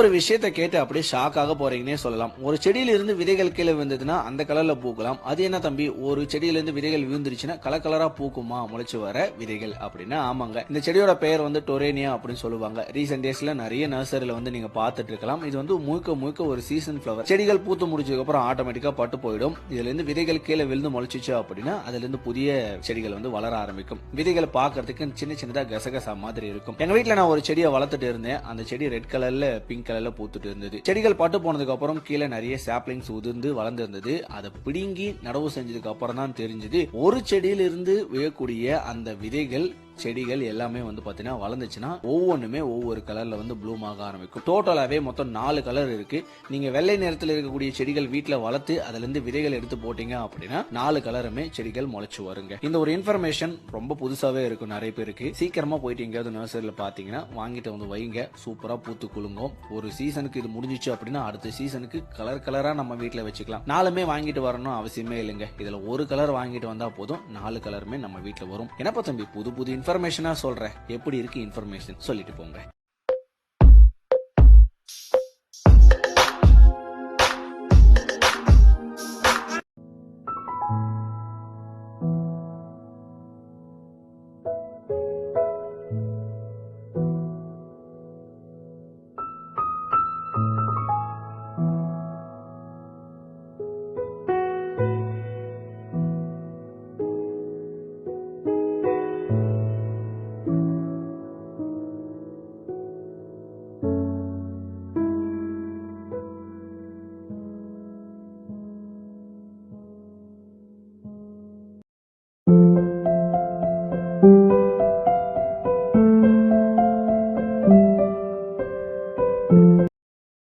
ஒரு விஷயத்தை கேட்டு அப்படியே ஷாக் ஆக போறீங்கன்னே சொல்லலாம். ஒரு செடியில இருந்து விதைகள் கீழே விழுந்ததுன்னா அந்த கலர்ல பூக்கலாம். அது என்ன தம்பி, ஒரு செடியில இருந்து விதைகள் விழுந்துருச்சுன்னா கலர் கலரா பூக்குமா முளைச்சு வர விதைகள் அப்படின்னா? ஆமாங்க. இந்த செடியோட பெயர் வந்து டொரேனியா அப்படின்னு சொல்லுவாங்க. ரீசெண்ட் டேஸ்ல நிறைய நர்சரியில வந்து நீங்க பார்த்துட்டு இருக்கலாம். இது வந்து முழுக்க முழுக்க ஒரு சீசன் ஃபிளவர். செடிகள் பூத்து முடிச்சதுக்கு அப்புறம் ஆட்டோமேட்டிக்கா பட்டு போயிடும். இதுல இருந்து விதைகள் கீழே விழுந்து முளைச்சிச்சு அப்படின்னா அதுல இருந்து புதிய செடிகள் வந்து வளர ஆரம்பிக்கும். விதைகள் பார்க்கறதுக்கு சின்ன சின்னதா கசகசா மாதிரி இருக்கும். எங்க வீட்டுல நான் ஒரு செடியை வளர்த்துட்டு இருந்தேன். அந்த செடி ரெட் கலர்ல பிங்க் கலர்ல பூத்துட்டு இருந்தது. செடிகள் பட்டு போனதுக்கு அப்புறம் கீழே நிறைய சாப்லிங்ஸ் உதிர்ந்து வளர்ந்திருந்தது. அதை பிடுங்கி நடவு செஞ்சதுக்கு அப்புறம் தான் தெரிஞ்சது, ஒரு செடியில இருந்து விழக்கூடிய அந்த விதைகள் செடிகள் எல்லாமே வந்து பாத்தீங்கன்னா வளர்ந்துச்சுன்னா ஒவ்வொன்றுமே ஒவ்வொரு கலர்ல வந்து ப்ளூம் ஆக ஆரம்பிக்கும். டோட்டலாவே மொத்தம் 4 கலர் இருக்கு. நீங்க வெள்ளை நிறத்தில் இருக்கக்கூடிய செடிகள் வீட்டுல வளர்த்து அதுல இருந்து விதைகள் எடுத்து போட்டீங்க அப்படின்னா 4 கலருமே செடிகள் முளைச்சு வருங்க. இந்த ஒரு இன்ஃபர்மேஷன் ரொம்ப புதுசாவே இருக்கும் நிறைய பேருக்கு. சீக்கிரமா போயிட்டு எங்கேயாவது நர்சரியில பாத்தீங்கன்னா வாங்கிட்டு வந்து வைங்க. சூப்பரா பூத்து குலுங்கும். ஒரு சீசனுக்கு இது முடிஞ்சிச்சு அப்படின்னா அடுத்த சீசனுக்கு கலர் கலரா நம்ம வீட்டுல வச்சுக்கலாம். 4மே வாங்கிட்டு வரணும் அவசியமே இல்லைங்க. இதுல ஒரு கலர் வாங்கிட்டு வந்தா போதும், 4 கலருமே நம்ம வீட்டுல வரும். என்னப்பா தம்பி புது புது இன்ஃபர்மேஷனா சொல்றேன், எப்படி இருக்கு இன்ஃபர்மேஷன் சொல்லிட்டு போங்க.